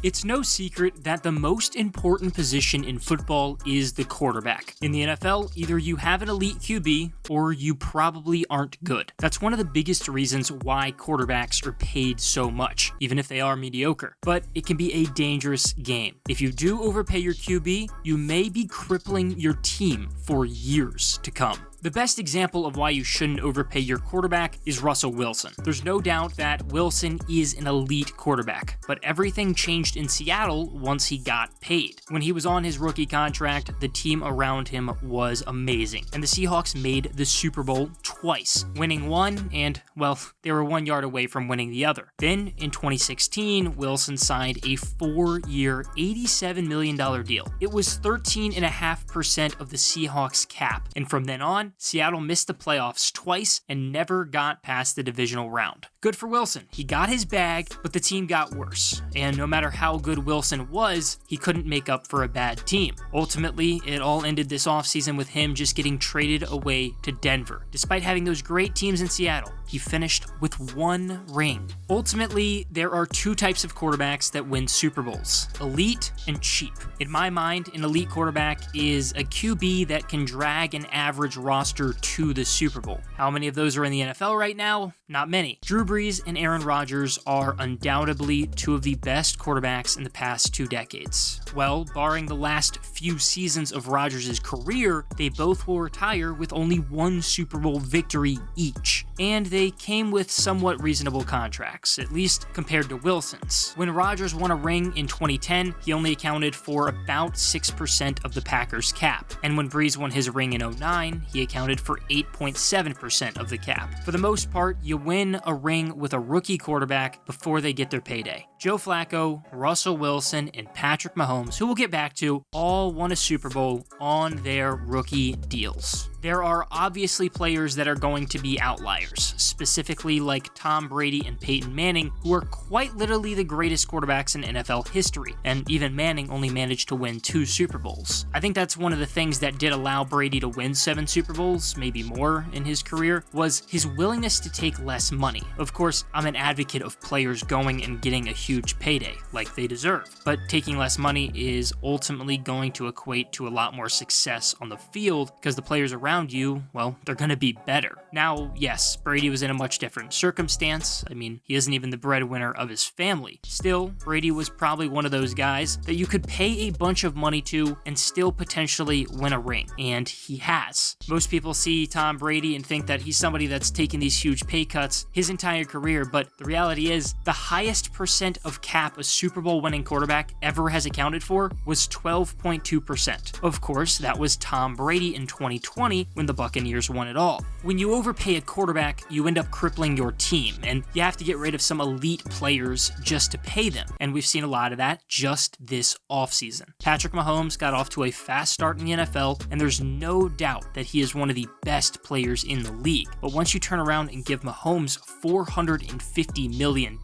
It's no secret that the most important position in football is the quarterback. In the NFL, either you have an elite QB or you probably aren't good. That's one of the biggest reasons why quarterbacks are paid so much, even if they are mediocre. But it can be a dangerous game. If you do overpay your QB, you may be crippling your team for years to come. The best example of why you shouldn't overpay your quarterback is Russell Wilson. There's no doubt that Wilson is an elite quarterback, but everything changed in Seattle once he got paid. When he was on his rookie contract, the team around him was amazing, and the Seahawks made the Super Bowl twice, winning one and, well, they were 1 yard away from winning the other. Then, in 2016, Wilson signed a 4-year, $87 million deal. It was 13.5% of the Seahawks cap, and from then on, Seattle missed the playoffs twice and never got past the divisional round. Good for Wilson. He got his bag, but the team got worse. And no matter how good Wilson was, he couldn't make up for a bad team. Ultimately, it all ended this offseason with him just getting traded away to Denver. Despite having those great teams in Seattle, he finished with 1 ring. Ultimately, there are 2 types of quarterbacks that win Super Bowls: elite and cheap. In my mind, an elite quarterback is a QB that can drag an average roster to the Super Bowl. How many of those are in the NFL right now? Not many. Drew Brees and Aaron Rodgers are undoubtedly 2 of the best quarterbacks in the past 2 decades. Well, barring the last few seasons of Rodgers' career, they both will retire with only 1 Super Bowl victory each. And they came with somewhat reasonable contracts, at least compared to Wilson's. When Rodgers won a ring in 2010, he only accounted for about 6% of the Packers' cap. And when Brees won his ring in 2009, he accounted for 8.7% of the cap. For the most part, you win a ring with a rookie quarterback before they get their payday. Joe Flacco, Russell Wilson, and Patrick Mahomes, who we'll get back to, all won a Super Bowl on their rookie deals. There are obviously players that are going to be outliers, specifically like Tom Brady and Peyton Manning, who are quite literally the greatest quarterbacks in NFL history, and even Manning only managed to win 2 Super Bowls. I think that's one of the things that did allow Brady to win 7 Super Bowls, maybe more in his career, was his willingness to take less money. Of course, I'm an advocate of players going and getting a huge payday, like they deserve, but taking less money is ultimately going to equate to a lot more success on the field because the players around you, well, they're going to be better. Now, yes, Brady was in a much different circumstance. I mean, he isn't even the breadwinner of his family. Still, Brady was probably one of those guys that you could pay a bunch of money to and still potentially win a ring, and he has. Most people see Tom Brady and think that he's somebody that's taken these huge pay cuts his entire career, but the reality is the highest percent of cap a Super Bowl winning quarterback ever has accounted for was 12.2%. Of course, that was Tom Brady in 2020 when the Buccaneers won it all. When you overpay a quarterback, you end up crippling your team, and you have to get rid of some elite players just to pay them, and we've seen a lot of that just this offseason. Patrick Mahomes got off to a fast start in the NFL, and there's no doubt that he is one of the best players in the league. But once you turn around and give Mahomes $450 million,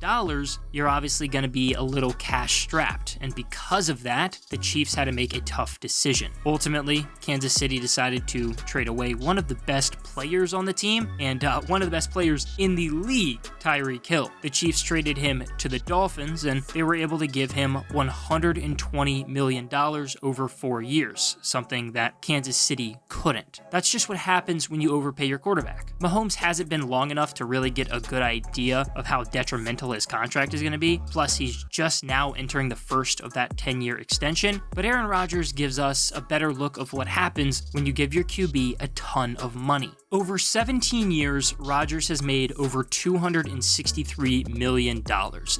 you're obviously going to be a little cash strapped, and because of that, the Chiefs had to make a tough decision. Ultimately, Kansas City decided to trade away one of the best players on the team and one of the best players in the league, Tyreek Hill. The Chiefs traded him to the Dolphins, and they were able to give him $120 million over 4 years, something that Kansas City couldn't. That's just what happens when you overpay your quarterback. Mahomes hasn't been long enough to really get a good idea of how detrimental his contract is going to be, plus he's just now entering the first of that 10-year extension, but Aaron Rodgers gives us a better look of what happens when you give your QB a ton of money. Over 17 years, Rodgers has made over $263 million,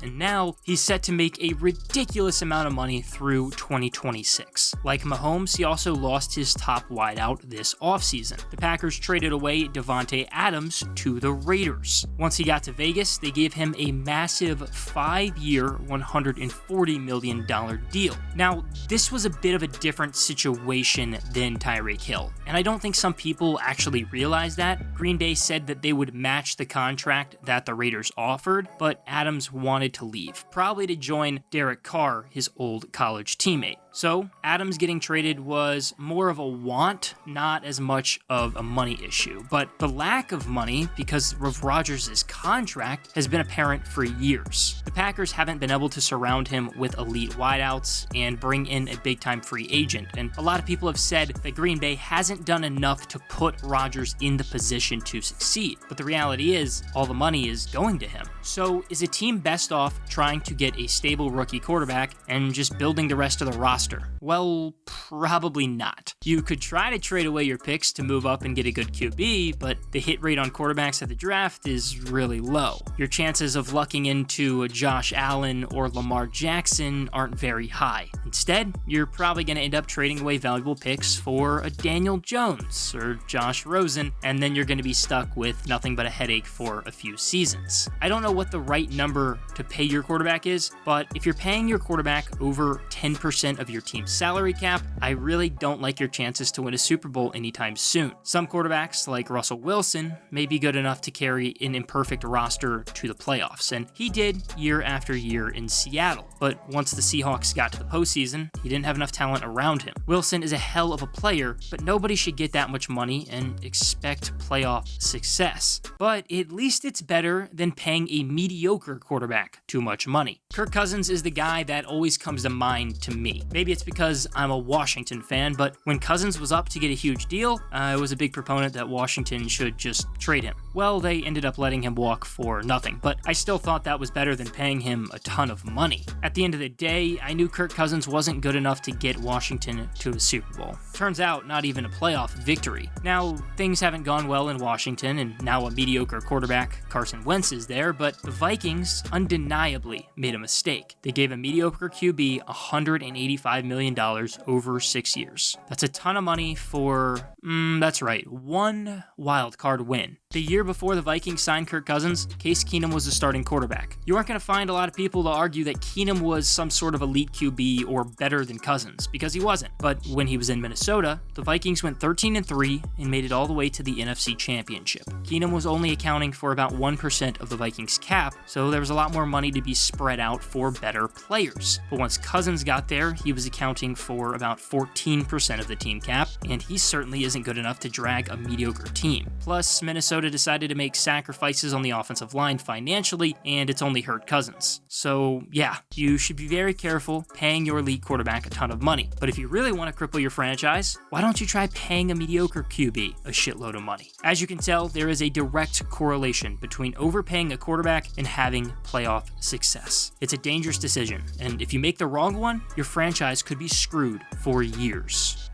and now he's set to make a ridiculous amount of money through 2026. Like Mahomes, he also lost his top wideout this offseason. The Packers traded away Devontae Adams to the Raiders. Once he got to Vegas, they gave him a massive 5-year, $140 million deal. Now, this was a bit of a different situation than Tyreek Hill, and I don't think some people actually realize that. Green Bay said that they would match the contract that the Raiders offered, but Adams wanted to leave, probably to join Derek Carr, his old college teammate. So Adams getting traded was more of a want, not as much of a money issue. But the lack of money, because of Rodgers' contract, has been apparent for years. The Packers haven't been able to surround him with elite wideouts and bring in a big-time free agent. And a lot of people have said that Green Bay hasn't done enough to put Rodgers in the position to succeed. But the reality is, all the money is going to him. So is a team best off trying to get a stable rookie quarterback and just building the rest of the roster? Well, probably not. You could try to trade away your picks to move up and get a good QB, but the hit rate on quarterbacks at the draft is really low. Your chances of lucking into a Josh Allen or Lamar Jackson aren't very high. Instead, you're probably going to end up trading away valuable picks for a Daniel Jones or Josh Rosen, and then you're going to be stuck with nothing but a headache for a few seasons. I don't know what the right number to pay your quarterback is, but if you're paying your quarterback over 10% of your team's salary cap, I really don't like your chances to win a Super Bowl anytime soon. Some quarterbacks, like Russell Wilson, may be good enough to carry an imperfect roster to the playoffs, and he did year after year in Seattle. But once the Seahawks got to the postseason, he didn't have enough talent around him. Wilson is a hell of a player, but nobody should get that much money and expect playoff success. But at least it's better than paying a mediocre quarterback too much money. Kirk Cousins is the guy that always comes to mind to me. Maybe it's because I'm a Washington fan, but when Cousins was up to get a huge deal, I was a big proponent that Washington should just trade him. Well, they ended up letting him walk for nothing, but I still thought that was better than paying him a ton of money. At the end of the day, I knew Kirk Cousins wasn't good enough to get Washington to a Super Bowl. Turns out, not even a playoff victory. Now, things haven't gone well in Washington, and now a mediocre quarterback, Carson Wentz, is there, but the Vikings undeniably made a mistake. They gave a mediocre QB $185 million over 6 years. That's a ton of money for, that's right, one wildcard win. The year before the Vikings signed Kirk Cousins, Case Keenum was the starting quarterback. You aren't going to find a lot of people to argue that Keenum was some sort of elite QB or better than Cousins, because he wasn't. But when he was in Minnesota, the Vikings went 13-3 and made it all the way to the NFC Championship. Keenum was only accounting for about 1% of the Vikings cap, so there was a lot more money to be spread out for better players. But once Cousins got there, he was accounting for about 14% of the team cap, and he certainly isn't good enough to drag a mediocre team. Plus, Minnesota decided to make sacrifices on the offensive line financially, and it's only hurt Cousins. So yeah, you should be very careful paying your elite quarterback a ton of money. But if you really want to cripple your franchise, why don't you try paying a mediocre QB a shitload of money? As you can tell, there is a direct correlation between overpaying a quarterback and having playoff success. It's a dangerous decision, and if you make the wrong one, your franchise could be screwed for years.